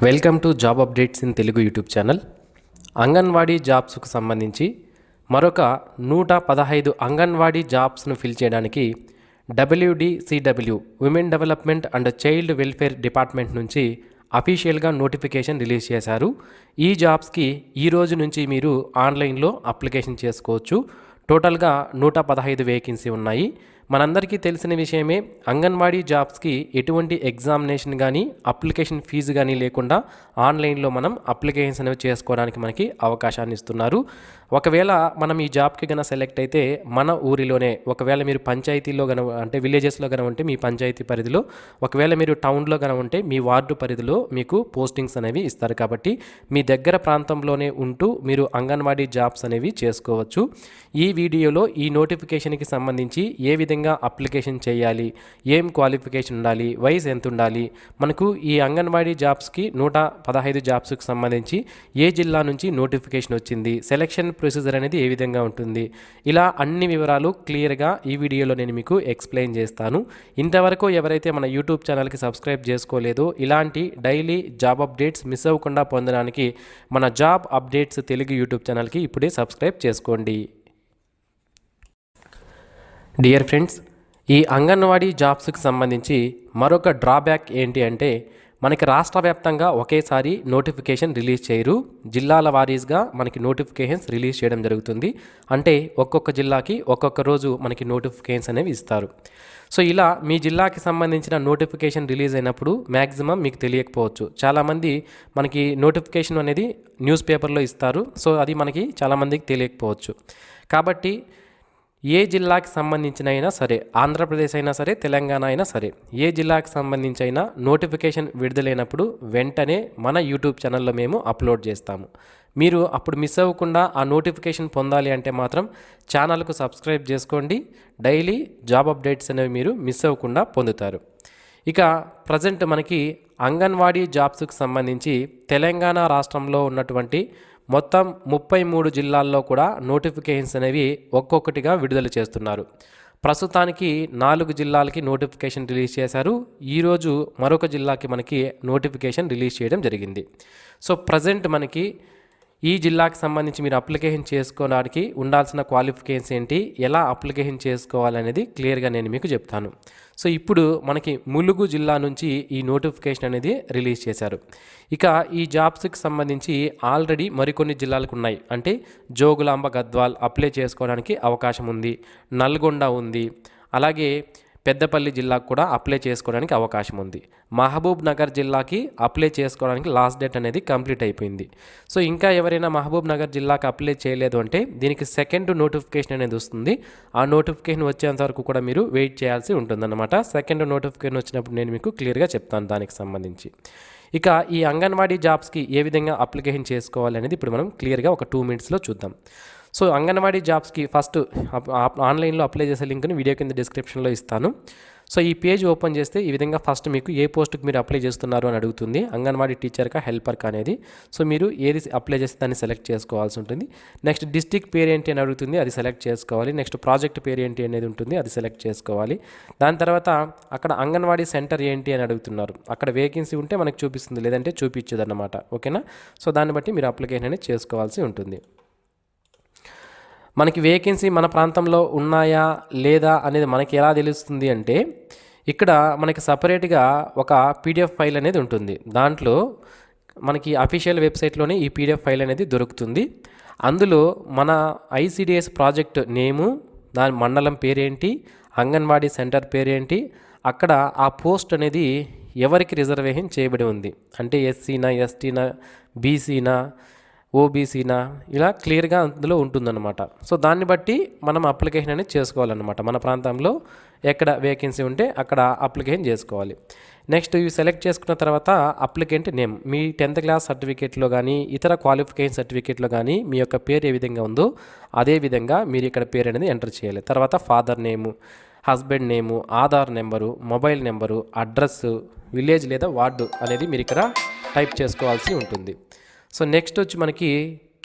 Welcome to job updates in Telugu YouTube channel. Anganwadi జాబ్స్కు సంబంధించి మరొక 115 అంగన్వాడీ జాబ్స్ను ఫిల్ చేయడానికి WDCW women development and child welfare department నుంచి అఫీషియల్గా నోటిఫికేషన్ రిలీజ్ చేశారు. ఈ జాబ్స్కి ఈ రోజు నుంచి మీరు ఆన్లైన్లో అప్లికేషన్ చేసుకోవచ్చు. టోటల్గా 115 వేకెన్సీ ఉన్నాయి. మనందరికీ తెలిసిన విషయమే, అంగన్వాడీ జాబ్స్కి ఎటువంటి ఎగ్జామినేషన్ కానీ అప్లికేషన్ ఫీజు కానీ లేకుండా ఆన్లైన్లో మనం అప్లికేషన్స్ అనేవి చేసుకోవడానికి మనకి అవకాశాన్ని ఇస్తున్నారు. ఒకవేళ మనం ఈ జాబ్కి కనుక సెలెక్ట్ అయితే మన ఊరిలోనే, ఒకవేళ మీరు పంచాయతీలో కనుక అంటే విలేజెస్లో కనుక ఉంటే మీ పంచాయతీ పరిధిలో, ఒకవేళ మీరు టౌన్లో కనుక ఉంటే మీ వార్డు పరిధిలో మీకు పోస్టింగ్స్ అనేవి ఇస్తారు. కాబట్టి మీ దగ్గర ప్రాంతంలోనే ఉంటూ మీరు అంగన్వాడీ జాబ్స్ అనేవి చేసుకోవచ్చు. ఈ వీడియోలో ఈ నోటిఫికేషన్కి సంబంధించి ఏ విధంగా అప్లికేషన్ చేయాలి, ఏం క్వాలిఫికేషన్ ఉండాలి, వయసు ఎంత ఉండాలి, మనకు ఈ అంగన్వాడీ జాబ్స్కి 115 జాబ్స్కి సంబంధించి ఏ జిల్లా నుంచి నోటిఫికేషన్ వచ్చింది, సెలక్షన్ ప్రొసీజర్ అనేది ఏ విధంగా ఉంటుంది, ఇలా అన్ని వివరాలు క్లియర్గా ఈ వీడియోలో నేను మీకు ఎక్స్ప్లెయిన్ చేస్తాను. ఇంతవరకు ఎవరైతే మన యూట్యూబ్ ఛానల్కి సబ్స్క్రైబ్ చేసుకోలేదో ఇలాంటి డైలీ జాబ్ అప్డేట్స్ మిస్ అవ్వకుండా పొందడానికి మన జాబ్ అప్డేట్స్ తెలుగు యూట్యూబ్ ఛానల్కి ఇప్పుడే సబ్స్క్రైబ్ చేసుకోండి. డియర్ ఫ్రెండ్స్, ఈ అంగన్వాడీ జాబ్స్కి సంబంధించి మరొక డ్రాబ్యాక్ ఏంటి అంటే, మనకి రాష్ట్ర వ్యాప్తంగా ఒకేసారి నోటిఫికేషన్ రిలీజ్ చేయరు. జిల్లాల వారీస్గా మనకి నోటిఫికేషన్స్ రిలీజ్ చేయడం జరుగుతుంది. అంటే ఒక్కొక్క జిల్లాకి ఒక్కొక్క రోజు మనకి నోటిఫికేషన్స్ అనేవి ఇస్తారు. సో ఇలా మీ జిల్లాకి సంబంధించిన నోటిఫికేషన్ రిలీజ్ అయినప్పుడు మ్యాక్సిమం మీకు తెలియకపోవచ్చు. చాలామంది మనకి నోటిఫికేషన్ అనేది న్యూస్ పేపర్లో ఇస్తారు. సో అది మనకి చాలామందికి తెలియకపోవచ్చు. కాబట్టి ఏ జిల్లాకి సంబంధించిన అయినా సరే, ఆంధ్రప్రదేశ్ అయినా సరే, తెలంగాణ అయినా సరే, ఏ జిల్లాకి సంబంధించి అయినా నోటిఫికేషన్ విడుదలైనప్పుడు వెంటనే మన యూట్యూబ్ ఛానల్లో మేము అప్లోడ్ చేస్తాము. మీరు అప్పుడు మిస్ అవ్వకుండా ఆ నోటిఫికేషన్ పొందాలి అంటే మాత్రం ఛానల్కు సబ్స్క్రైబ్ చేసుకోండి. డైలీ జాబ్ అప్డేట్స్ అనేవి మీరు మిస్ అవ్వకుండా పొందుతారు. ఇక ప్రజెంట్ మనకి అంగన్వాడీ జాబ్స్కి సంబంధించి తెలంగాణ రాష్ట్రంలో ఉన్నటువంటి మొత్తం 33 జిల్లాల్లో కూడా నోటిఫికేషన్స్ అనేవి ఒక్కొక్కటిగా విడుదల చేస్తున్నారు. ప్రస్తుతానికి 4 జిల్లాలకి నోటిఫికేషన్ రిలీజ్ చేశారు. ఈరోజు మరొక జిల్లాకి మనకి నోటిఫికేషన్ రిలీజ్ చేయడం జరిగింది. సో ప్రజెంట్ మనకి ఈ జిల్లాకి సంబంధించి మీరు అప్లికేషన్ చేసుకోవడానికి ఉండాల్సిన క్వాలిఫికేషన్స్ ఏంటి, ఎలా అప్లికేషన్ చేసుకోవాలనేది క్లియర్గా నేను మీకు చెప్తాను. సో ఇప్పుడు మనకి ములుగు జిల్లా నుంచి ఈ నోటిఫికేషన్ అనేది రిలీజ్ చేశారు. ఇక ఈ జాబ్స్కి సంబంధించి ఆల్రెడీ మరికొన్ని జిల్లాలకు ఉన్నాయి. అంటే జోగులాంబ గద్వాల్ అప్లై చేసుకోవడానికి అవకాశం ఉంది, నల్గొండ ఉంది, అలాగే పెద్దపల్లి జిల్లాకు కూడా అప్లై చేసుకోవడానికి అవకాశం ఉంది. మహబూబ్ నగర్ జిల్లాకి అప్లై చేసుకోవడానికి లాస్ట్ డేట్ అనేది కంప్లీట్ అయిపోయింది. సో ఇంకా ఎవరైనా మహబూబ్ నగర్ జిల్లాకి అప్లై చేయలేదు అంటే దీనికి సెకండ్ నోటిఫికేషన్ అనేది వస్తుంది. ఆ నోటిఫికేషన్ వచ్చేంత వరకు కూడా మీరు వెయిట్ చేయాల్సి ఉంటుందన్నమాట. సెకండ్ నోటిఫికేషన్ వచ్చినప్పుడు నేను మీకు క్లియర్గా చెప్తాను దానికి సంబంధించి. ఇక ఈ అంగన్వాడీ జాబ్స్కి ఏ విధంగా అప్లికేషన్ చేసుకోవాలనేది ఇప్పుడు మనం క్లియర్గా ఒక 2 మినిట్స్లో చూద్దాం. సో అంగన్వాడీ జాబ్స్కి ఫస్ట్ ఆన్లైన్లో అప్లై చేసే లింక్ని వీడియో కింద డిస్క్రిప్షన్లో ఇస్తాను. సో ఈ పేజ్ ఓపెన్ చేస్తే ఈ విధంగా ఫస్ట్ మీకు ఏ పోస్ట్కి మీరు అప్లై చేస్తున్నారు అని అడుగుతుంది, అంగన్వాడీ టీచర్కా హెల్పర్కా అనేది. సో మీరు ఏది అప్లై చేస్తే దాన్ని సెలెక్ట్ చేసుకోవాల్సి ఉంటుంది. నెక్స్ట్ డిస్ట్రిక్ట్ పేరు ఏంటి అని అడుగుతుంది, అది సెలెక్ట్ చేసుకోవాలి. నెక్స్ట్ ప్రాజెక్ట్ పేరు ఏంటి అనేది ఉంటుంది, అది సెలెక్ట్ చేసుకోవాలి. దాని తర్వాత అక్కడ అంగన్వాడీ సెంటర్ ఏంటి అని అడుగుతున్నారు. అక్కడ వేకెన్సీ ఉంటే మనకు చూపిస్తుంది, లేదంటే చూపించదు అన్నమాట. ఓకేనా? సో దాన్ని బట్టి మీరు అప్లికేషన్ అనేది చేసుకోవాల్సి ఉంటుంది. మనకి వేకెన్సీ మన ప్రాంతంలో ఉన్నాయా లేదా అనేది మనకి ఎలా తెలుస్తుంది అంటే, ఇక్కడ మనకి సపరేట్గా ఒక పీడిఎఫ్ ఫైల్ అనేది ఉంటుంది. దాంట్లో మనకి అఫీషియల్ వెబ్సైట్లోనే ఈ పీడిఎఫ్ ఫైల్ అనేది దొరుకుతుంది. అందులో మన ICDS ప్రాజెక్ట్ నేము, దాని మండలం పేరేంటి, అంగన్వాడీ సెంటర్ పేరేంటి, అక్కడ ఆ పోస్ట్ అనేది ఎవరికి రిజర్వేషన్ చేయబడి ఉంది, అంటే SCనా, STనా, BCనా, OBCనా, ఇలా క్లియర్గా అందులో ఉంటుందన్నమాట. సో దాన్ని బట్టి మనం అప్లికేషన్ అనేది చేసుకోవాలన్నమాట. మన ప్రాంతంలో ఎక్కడ వేకెన్సీ ఉంటే అక్కడ అప్లికేషన్ చేసుకోవాలి. నెక్స్ట్ ఇవి సెలెక్ట్ చేసుకున్న తర్వాత అప్లికెంట్ నేమ్, మీ 10th క్లాస్ సర్టిఫికేట్లో కానీ ఇతర క్వాలిఫికేషన్ సర్టిఫికేట్లో కానీ మీ యొక్క పేరు ఏ విధంగా ఉందో అదే విధంగా మీరు ఇక్కడ పేరు అనేది ఎంటర్ చేయాలి. తర్వాత ఫాదర్ నేము, హస్బెండ్ నేము, Aadhaar number, mobile number, address, village లేదా వార్డు అనేది మీరు ఇక్కడ టైప్ చేసుకోవాల్సి ఉంటుంది. సో నెక్స్ట్ వచ్చి మనకి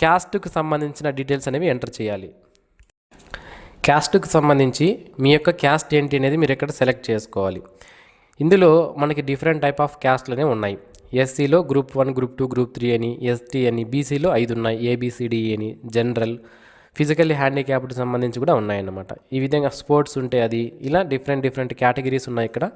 క్యాస్ట్కి సంబంధించిన డీటెయిల్స్ అనేవి ఎంటర్ చేయాలి. క్యాస్ట్కి సంబంధించి మీ యొక్క క్యాస్ట్ ఏంటి అనేది మీరు ఇక్కడ సెలెక్ట్ చేసుకోవాలి. ఇందులో మనకి డిఫరెంట్ టైప్ ఆఫ్ క్యాస్ట్లు అనేవి ఉన్నాయి. ఎస్సీలో గ్రూప్ 1, గ్రూప్ 2, గ్రూప్ 3 అని, ఎస్టీ అని, బీసీలో 5 ఉన్నాయి, ఏబిసిడి అని, జనరల్, ఫిజికల్లీ హ్యాండిక్యాప్డ్ సంబంధించి కూడా ఉన్నాయన్నమాట. ఈ విధంగా స్పోర్ట్స్ ఉంటే అది, ఇలా డిఫరెంట్ కేటగిరీస్ ఉన్నాయి ఇక్కడ.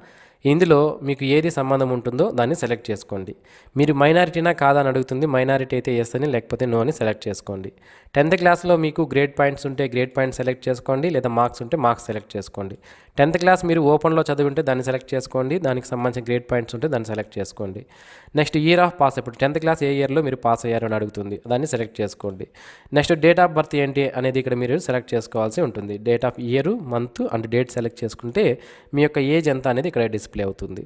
ఇందులో మీకు ఏది సంబంధం ఉంటుందో దాన్ని సెలెక్ట్ చేసుకోండి. మీరు మైనారిటీనా కాదా అని అడుగుతుంది. మైనారిటీ అయితే ఎస్ అని, లేకపోతే నో అని సెలెక్ట్ చేసుకోండి. 10th క్లాస్లో మీకు గ్రేడ్ పాయింట్స్ ఉంటే గ్రేడ్ పాయింట్స్ సెలెక్ట్ చేసుకోండి, లేదా మార్క్స్ ఉంటే మార్క్స్ సెలెక్ట్ చేసుకోండి. 10th క్లాస్ మీరు ఓపెన్లో చదివి ఉంటే దాన్ని సెలెక్ట్ చేసుకోండి, దానికి సంబంధించిన గ్రేడ్ పాయింట్స్ ఉంటే దాన్ని సెలెక్ట్ చేసుకోండి. నెక్స్ట్ ఇయర్ ఆఫ్ పాస్, ఇప్పుడు 10th క్లాస్ ఏ ఇయర్లో మీరు పాస్ అయ్యారు అని అడుగుతుంది, దాన్ని సెలెక్ట్ చేసుకోండి. నెక్స్ట్ డేట్ ఆఫ్ బర్త్ ఏంటి అనేది ఇక్కడ మీరు సెలెక్ట్ చేసుకోవాల్సి ఉంటుంది. Date of year, month and date select చేసుకుంటే మీ యొక్క ఏజ్ ఎంత అనేది ఇక్కడ డిస్ప్లే అవుతుంది.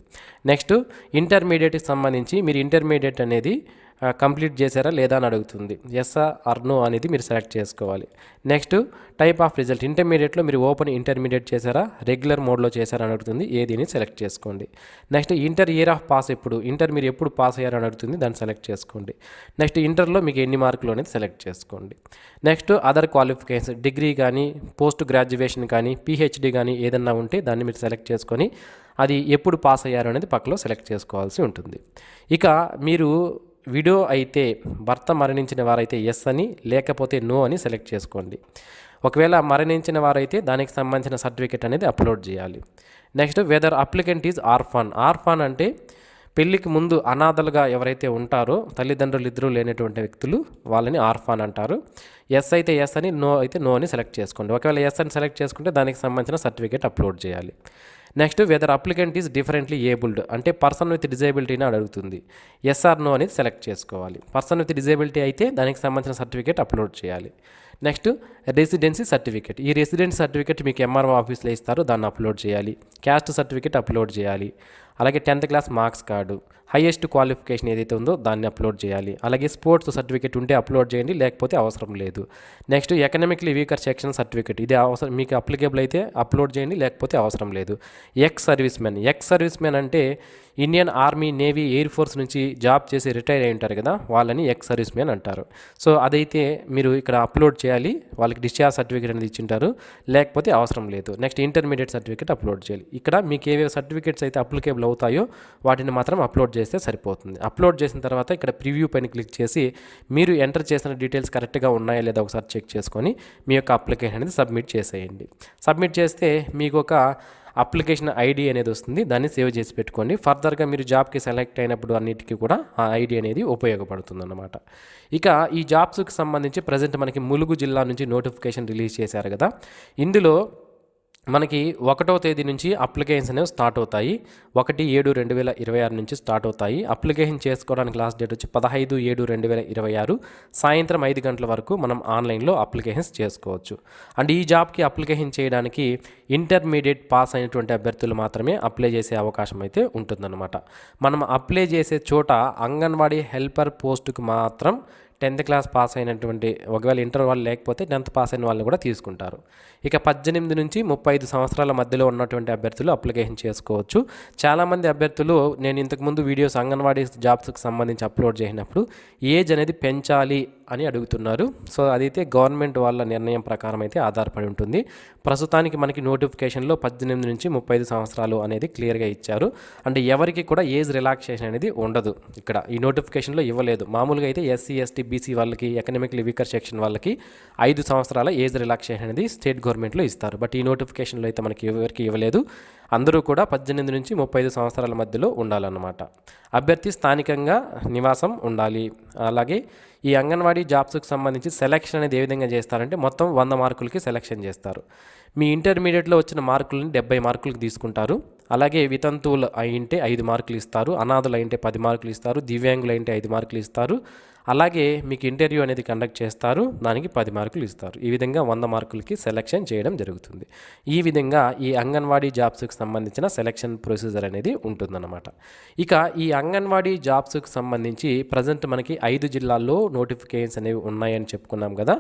నెక్స్ట్ ఇంటర్మీడియట్కి సంబంధించి మీరు ఇంటర్మీడియట్ అనేది కంప్లీట్ చేశారా లేదా అని అడుగుతుంది. ఎస్ ఆర్ నో అనేది మీరు సెలెక్ట్ చేసుకోవాలి. నెక్స్ట్ టైప్ ఆఫ్ రిజల్ట్, ఇంటర్మీడియట్లో మీరు ఓపెన్ ఇంటర్మీడియట్ చేశారా, రెగ్యులర్ మోడ్లో చేశారా అని అడుగుతుంది, ఏదిని సెలెక్ట్ చేసుకోండి. Next inter year of pass, inter మీరు ఎప్పుడు పాస్ అయ్యారని అడుగుతుంది, దాన్ని సెలెక్ట్ చేసుకోండి. నెక్స్ట్ ఇంటర్లో మీకు ఎన్ని మార్కులు అనేది సెలెక్ట్ చేసుకోండి. నెక్స్ట్ అదర్ క్వాలిఫికేషన్స్, డిగ్రీ కానీ, పోస్ట్ గ్రాడ్యుయేషన్ కానీ, పిహెచ్డి కానీ ఏదన్నా ఉంటే దాన్ని మీరు సెలెక్ట్ చేసుకొని అది ఎప్పుడు పాస్ అయ్యారు అనేది పక్కలో సెలెక్ట్ చేసుకోవాల్సి ఉంటుంది. ఇక మీరు విడో అయితే, భర్త మరణించిన వారైతే ఎస్ అని, లేకపోతే నో అని సెలెక్ట్ చేసుకోండి. ఒకవేళ మరణించిన వారైతే దానికి సంబంధించిన సర్టిఫికేట్ అనేది అప్లోడ్ చేయాలి. Next weather applicant is orphan. Orphan అంటే పెళ్ళికి ముందు అనాథలుగా ఎవరైతే ఉంటారో, తల్లిదండ్రులు ఇద్దరూ లేనటువంటి వ్యక్తులు, వాళ్ళని ఆర్ఫాన్ అంటారు. ఎస్ అయితే ఎస్ అని, నో అయితే నో అని సెలెక్ట్ చేసుకోండి. ఒకవేళ ఎస్ అని సెలెక్ట్ చేసుకుంటే దానికి సంబంధించిన సర్టిఫికేట్ అప్లోడ్ చేయాలి. Next weather applicant is differently abled, అంటే పర్సన్ విత్ డిజేబిలిటీని అడుగుతుంది. ఎస్ ఆర్ నో అనేది సెలెక్ట్ చేసుకోవాలి. పర్సన్ విత్ డిజేబిలిటీ అయితే దానికి సంబంధించిన సర్టిఫికేట్ అప్లోడ్ చేయాలి. నెక్స్ట్ రెసిడెన్సీ సర్టిఫికేట్, ఈ రెసిడెన్సీ సర్టిఫికేట్ మీకు ఎంఆర్ఓ ఆఫీస్లో ఇస్తారు, దాన్ని అప్లోడ్ చేయాలి. క్యాస్ట్ సర్టిఫికేట్ అప్లోడ్ చేయాలి. అలాగే 10th class marks card, highest qualification ఏదైతే ఉందో దాన్ని అప్లోడ్ చేయాలి. అలాగే స్పోర్ట్స్ సర్టిఫికేట్ ఉంటే అప్లోడ్ చేయండి, లేకపోతే అవసరం లేదు. Next economically weaker section certificate, ఇది అవసరం, మీకు అప్లికేబుల్ అయితే అప్లోడ్ చేయండి, లేకపోతే అవసరం లేదు. ఎక్స్ సర్వీస్ మ్యాన్ అంటే Indian army, navy, air force నుంచి జాబ్ చేసి రిటైర్ అయి ఉంటారు కదా, వాళ్ళని ఎక్స్ సర్వీస్ మ్యాన్ అంటారు. సో అదైతే మీరు ఇక్కడ అప్లోడ్ చేయాలి, వాళ్ళకి డిశ్చార్జ్ సర్టిఫికేట్ అనేది ఇచ్చింటారు, లేకపోతే అవసరం లేదు. నెక్స్ట్ ఇంటర్మీడియట్ సర్టిఫికేట్ అప్లోడ్ చేయాలి. ఇక్కడ మీకు ఏవే సర్టిఫికేట్స్ అయితే అప్లికేబుల్ అవుతాయో వాటిని మాత్రం అప్లోడ్ చేస్తే సరిపోతుంది. అప్లోడ్ చేసిన తర్వాత ఇక్కడ ప్రివ్యూ పైన క్లిక్ చేసి మీరు ఎంటర్ చేసిన డీటెయిల్స్ కరెక్ట్గా ఉన్నాయా లేదా ఒకసారి చెక్ చేసుకొని మీ యొక్క అప్లికేషన్ అనేది సబ్మిట్ చేసేయండి. సబ్మిట్ చేస్తే మీకు ఒక అప్లికేషన్ ఐడి అనేది వస్తుంది, దాన్ని సేవ్ చేసి పెట్టుకోండి. ఫర్దర్గా మీరు జాబ్కి సెలెక్ట్ అయినప్పుడు అన్నిటికీ కూడా ఆ ఐడి అనేది ఉపయోగపడుతుంది అన్నమాట. ఇక ఈ జాబ్స్కి సంబంధించి ప్రజెంట్ మనకి ములుగు జిల్లా నుంచి నోటిఫికేషన్ రిలీజ్ చేశారు కదా, ఇందులో మనకి 1వ తేదీ నుంచి అప్లికేషన్స్ అనేవి స్టార్ట్ అవుతాయి. 1/7/2026 నుంచి స్టార్ట్ అవుతాయి. అప్లికేషన్ చేసుకోవడానికి లాస్ట్ డేట్ వచ్చి 15/7/2026 సాయంత్రం 5 గంటల వరకు మనం ఆన్లైన్లో అప్లికేషన్స్ చేసుకోవచ్చు. అండ్ ఈ జాబ్కి అప్లికేషన్ చేయడానికి ఇంటర్మీడియట్ పాస్ అయినటువంటి అభ్యర్థులు మాత్రమే అప్లై చేసే అవకాశం అయితే ఉంటుందన్నమాట. మనం అప్లై చేసే చోట అంగన్వాడీ హెల్పర్ పోస్టుకు మాత్రం 10th క్లాస్ పాస్ అయినటువంటి, ఒకవేళ ఇంటర్ వాళ్ళు లేకపోతే 10th పాస్ అయిన వాళ్ళు కూడా తీసుకుంటారు. ఇక 18 నుంచి 35 సంవత్సరాల మధ్యలో ఉన్నటువంటి అభ్యర్థులు అప్లికేషన్ చేసుకోవచ్చు. చాలామంది అభ్యర్థులు నేను ఇంతకుముందు వీడియోస్ అంగన్వాడీ జాబ్స్కి సంబంధించి అప్లోడ్ చేసినప్పుడు ఏజ్ అనేది పెంచాలి అని అడుగుతున్నారు. సో అదైతే గవర్నమెంట్ వాళ్ళ నిర్ణయం ప్రకారం అయితే ఆధారపడి ఉంటుంది. ప్రస్తుతానికి మనకి నోటిఫికేషన్లో 18 నుంచి 35 సంవత్సరాలు అనేది క్లియర్గా ఇచ్చారు. అంటే ఎవరికి కూడా ఏజ్ రిలాక్సేషన్ అనేది ఉండదు. ఇక్కడ ఈ నోటిఫికేషన్లో ఇవ్వలేదు. మామూలుగా అయితే ఎస్సీ, ఎస్టీ, బీసీ వాళ్ళకి, ఎకనామిక్లీ వీకర్ సెక్షన్ వాళ్ళకి 5 సంవత్సరాల ఏజ్ రిలాక్సేషన్ అనేది స్టేట్ గవర్నమెంట్లో ఇస్తారు. బట్ ఈ నోటిఫికేషన్లో అయితే మనకి ఎవరికి ఇవ్వలేదు. అందరూ కూడా 18 నుంచి 35 సంవత్సరాల మధ్యలో ఉండాలన్నమాట. అభ్యర్థి స్థానికంగా నివాసం ఉండాలి. అలాగే ఈ అంగన్వాడీ జాబ్స్కి సంబంధించి సెలక్షన్ అనేది ఏ విధంగా చేస్తారంటే మొత్తం 100 మార్కులకి సెలక్షన్ చేస్తారు. మీ ఇంటర్మీడియట్లో వచ్చిన మార్కులని 70 మార్కులకు తీసుకుంటారు. అలాగే వితంతువులు అయింటే 5 మార్కులు ఇస్తారు, అనాథులు అయింటే 10 మార్కులు ఇస్తారు, దివ్యాంగులు అయింటే 5 మార్కులు ఇస్తారు. అలాగే మీకు ఇంటర్వ్యూ అనేది కండక్ట్ చేస్తారు, దానికి 10 మార్కులు ఇస్తారు. ఈ విధంగా 100 మార్కులకి సెలక్షన్ చేయడం జరుగుతుంది. ఈ విధంగా ఈ అంగన్వాడీ జాబ్స్కి సంబంధించిన సెలక్షన్ ప్రొసీజర్ అనేది ఉంటుందన్నమాట. ఇక ఈ అంగన్వాడీ జాబ్స్కి సంబంధించి ప్రజెంట్ మనకి 5 జిల్లాల్లో నోటిఫికేషన్స్ అనేవి ఉన్నాయని చెప్పుకున్నాం కదా.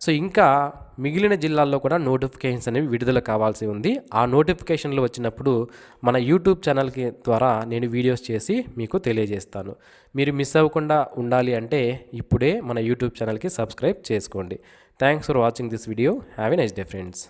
సో ఇంకా మిగిలిన జిల్లాల్లో కూడా నోటిఫికేషన్స్ అనేవి విడుదల కావాల్సి ఉంది. ఆ నోటిఫికేషన్లు వచ్చినప్పుడు మన యూట్యూబ్ ఛానల్కి ద్వారా నేను వీడియోస్ చేసి మీకు తెలియజేస్తాను. మీరు మిస్ అవ్వకుండా ఉండాలి అంటే ఇప్పుడే మన యూట్యూబ్ ఛానల్కి సబ్స్క్రైబ్ చేసుకోండి. Thanks for watching this video. Have a nice day friends.